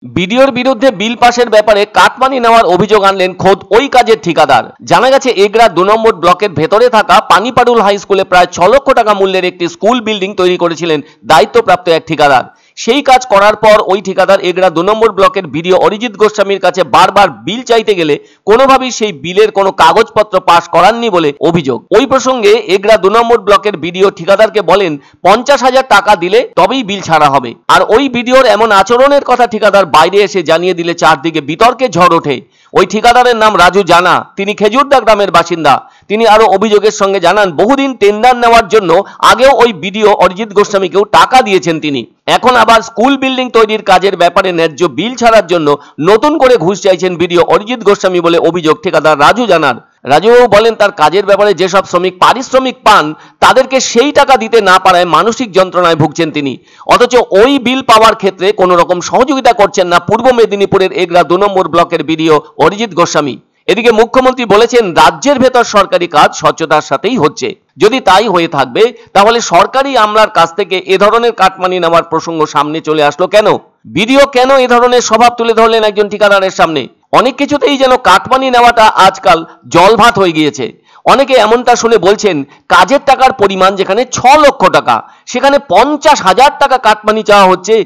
বিডিওর বিরুদ্ধে বিল পাশের ব্যাপারে কাটমানি নেওয়ার অভিযোগ আনলেন খোদ ওই কাজের ঠিকাদার। জানা গেছে এগরা 2 নম্বর ব্লকের ভেতরে থাকা পানিপাড়ুল হাই স্কুলে প্রায় 6 লক্ষ টাকা মূল্যের একটি স্কুল বিল্ডিং তৈরি করেছিলেন দায়িত্বপ্রাপ্ত এক ঠিকাদার। সেই কাজ করার পর ওই ঠিকাদার এগরা 2 নম্বর ব্লকের বিডিও অরিজিৎ গোস্বামীর কাছে বারবার বিল চাইতে গেলে কোনোভাবেই সেই বিলের কোনো কাগজপত্র পাস করাননি বলে অভিযোগ। ওই প্রসঙ্গে এগরা 2 নম্বর ব্লকের বিডিও ঠিকাদারকে বলেন 50,000 টাকা দিলে তবেই বিল ছাড়া হবে। আর ওই বিডিওর এমন আচরণের কথা ঠিকাদার বাইরে এসে জানিয়ে দিলে চারদিকে বিতর্কে ঝড় ওঠে। ওই ঠিকাদারের নাম রাজু জানা, তিনি খেজুরদা গ্রামের বাসিন্দা। তিনি আরো অভিযোগের সঙ্গে জানান বহুদিন টেন্ডার নেওয়ার জন্য আগেও ওই বিডিও অরিজিৎ গোস্বামীকেও টাকা দিয়েছেন তিনি। এখন আবার স্কুল বিল্ডিং তৈরির কাজের ব্যাপারে ন্যায্য বিল ছাড়ার জন্য নতুন করে ঘুষ চাইছেন বিডিও অরিজিৎ গোস্বামী বলে অভিযোগ ঠিকাদার রাজু জানার। রাজুবাবু বলেন তার কাজের ব্যাপারে যেসব শ্রমিক পারিশ্রমিক পান তাদেরকে সেই টাকা দিতে না পারায় মানসিক যন্ত্রণায় ভুগছেন তিনি। অথচ ওই বিল পাওয়ার ক্ষেত্রে কোনো রকম সহযোগিতা করছেন না পূর্ব মেদিনীপুরের এগরা 2 নম্বর ব্লকের বিডিও অরিজিৎ গোস্বামী। এদিকে মুখ্যমন্ত্রী বলেছেন রাজ্যের ভেতর সরকারি কাজ স্বচ্ছতার সাথেই হচ্ছে। যদি তাই হয়ে থাকবে তাহলে সরকারি আমলার কাছ থেকে এ ধরনের কাটমানি নেওয়ার প্রসঙ্গ সামনে চলে আসলো কেন? বিডিও কেন এ ধরনের স্বভাব তুলে ধরলেন একজন ঠিকাদারের সামনে? অনেক কিছুতেই যেন কাটমানি নেওয়াটা আজকাল জলভাত হয়ে গিয়েছে। অনেকে এমনটা শুনে বলছেন কাজের টাকার পরিমাণ যেখানে 6 লক্ষ টাকা সেখানে 50,000 টাকা কাটমানি চাওয়া হচ্ছে।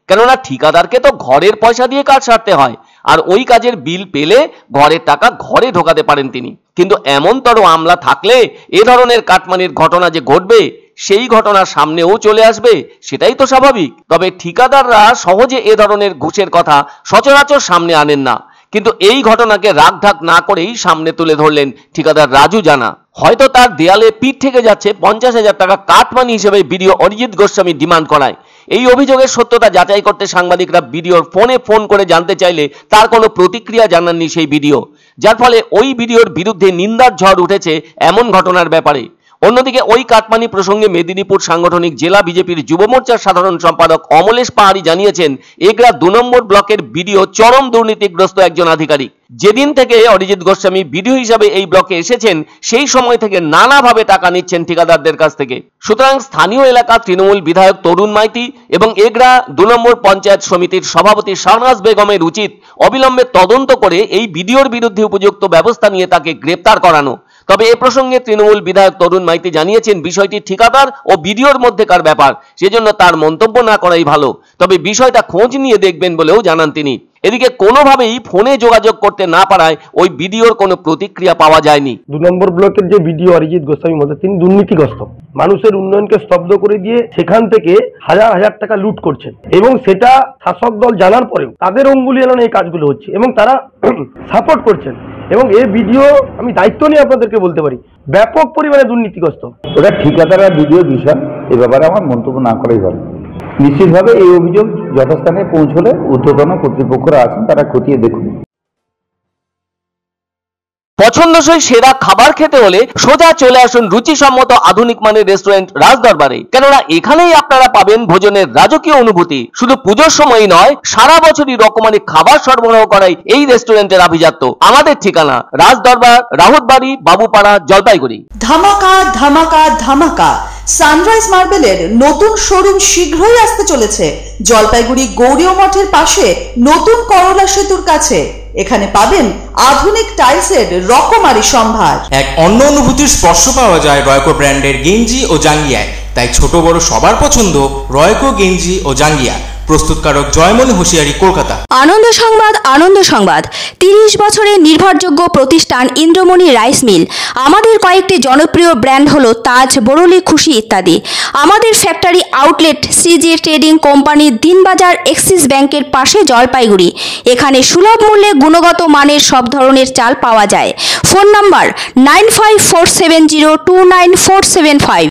কেননা ঠিকাদারকে তো ঘরের পয়সা দিয়ে কাজ সারতে হয়, আর ওই কাজের বিল পেলে ঘরের টাকা ঘরে ঢোকাতে পারেন তিনি। কিন্তু এমনতর আমলা থাকলে এ ধরনের কাটমানির ঘটনা যে ঘটবে সেই ঘটনা সামনেও চলে আসবে, সেটাই তো স্বাভাবিক। তবে ঠিকাদাররা সহজে এ ধরনের ঘুষের কথা সচরাচর সামনে আনেন না, কিন্তু এই ঘটনাকে রাগঢাক না করেই সামনে তুলে ধরলেন ঠিকাদার রাজু জানা। হয়তো তার দেয়ালে পিঠ থেকে যাচ্ছে 50,000 টাকা কাটমানি হিসেবে বিডিও অরিজিৎ গোস্বামী ডিমান্ড করায়। এই অভিযোগের সত্যতা যাচাই করতে সাংবাদিকরা বিডিওর ফোন করে জানতে চাইলে তার কোনো প্রতিক্রিয়া জানাননি সেই বিডিও, যার ফলে ওই বিডিওর বিরুদ্ধে নিন্দার ঝড় উঠেছে এমন ঘটনার ব্যাপারে। অন্যদিকে ওই কাটমানি প্রসঙ্গে মেদিনীপুর সাংগঠনিক জেলা বিজেপির যুব মোর্চার সাধারণ সম্পাদক অমলেশ পাহাড়ি জানিয়েছেন এগরা 2 নম্বর ব্লকের বিডিও চরম দুর্নীতিগ্রস্ত একজন আধিকারিক। যেদিন থেকে অরিজিৎ গোস্বামী বিডিও হিসাবে এই ব্লকে এসেছেন সেই সময় থেকে নানাভাবে টাকা নিচ্ছেন ঠিকাদারদের কাছ থেকে। সুতরাং স্থানীয় এলাকা তৃণমূল বিধায়ক তরুণ মাইতি এবং এগরা 2 নম্বর পঞ্চায়েত সমিতির সভাপতি শাহনাজ বেগমের উচিত অবিলম্বে তদন্ত করে এই বিডিওর বিরুদ্ধে উপযুক্ত ব্যবস্থা নিয়ে তাকে গ্রেপ্তার করানো। তবে এ প্রসঙ্গে তৃণমূল বিধায়ক তরুণ মাইতি জানিয়েছেন বিষয়টি ঠিকাদার ও বিডিওর মধ্যেকার ব্যাপার, সেজন্য তার মন্তব্য না করাই ভালো। তবে বিষয়টা খোঁজ নিয়ে দেখবেন বলেও জানান তিনি। এদিকে কোনোভাবেই ফোনে যোগাযোগ করতে না পারায় ওই বিডিওর কোনো প্রতিক্রিয়া পাওয়া যায়নি। 2 নম্বর ব্লকের যে বিডিও অরিজিৎ গোস্বামী মধ্যে তিনি দুর্নীতিগ্রস্ত, মানুষের উন্নয়নকে স্তব্ধ করে দিয়ে সেখান থেকে হাজার হাজার টাকা লুট করছেন এবং সেটা শাসক দল জানার পরেও তাদের অঙ্গুলি এলানো এই কাজগুলো হচ্ছে এবং তারা সাপোর্ট করছেন। এবং এই ভিডিও আমি দায়িত্ব নিয়ে আপনাদেরকে বলতে পারি ব্যাপক পরিমাণে দুর্নীতিগ্রস্ত। ওটা ঠিকাদার আর ভিডিও বিষয়, এ ব্যাপারে আমার মন্তব্য না করাই ভালো। নিশ্চিতভাবে এই অভিযোগ যথাস্থানে পৌঁছলে ঊর্ধ্বতন কর্তৃপক্ষরা আছেন, তারা খতিয়ে দেখুন। পছন্দসই সেরা খাবার খেতে হলে সোজা চলে আসুন রুচিসম্মত আধুনিক মানের রেস্টুরেন্ট রাজদরবারে। কেননা এখানেই আপনারা পাবেন ভোজনের রাজকীয় অনুভূতি। শুধু পুজোর সময়ই নয়, সারা বছরই রকমারি খাবার সরবরাহ করাই এই রেস্টুরেন্টের আভিজাত্য। আমাদের ঠিকানা রাজদরবার, রাহুতবাড়ি, বাবুপাড়া, জলপাইগুড়ি। ধামাকা ধামাকা ধামাকা! সানরাইজ মার্বেলের নতুন শোরুম শীঘ্রই আসতে চলেছে জলপাইগুড়ি গৌরীয় মঠের পাশে নতুন করলা সেতুর কাছে। এখানে পাবেন আধুনিক টাইলসের রকমারি সম্ভার। এক অন্য অনুভূতির স্পর্শ পাওয়া যায় রয়কো ব্র্যান্ডের গেঞ্জি ও জাঙ্গিয়ায়। তাই ছোট বড় সবার পছন্দ রয়কো গেঞ্জি ও জাঙ্গিয়া। প্রস্তুতকারক জয়মনি হোশিয়ারি, কলকাতা। আনন্দ সংবাদ, আনন্দ সংবাদ। 30 বছরের নির্ভরযোগ্য প্রতিষ্ঠান ইন্দ্রমণি রাইস মিল। আমাদের কয়েকটি জনপ্রিয় ব্র্যান্ড হলো তাজ, বরলি, খুশি ইত্যাদি। আমাদের factory outlet CG trading company, Dinbazar, axis ব্যাংকের পাশে, জলপাইগুড়ি। এখানে সুলভ মূল্যে গুণগত মানের সব ধরনের চাল পাওয়া যায়। Phone number 9547029475।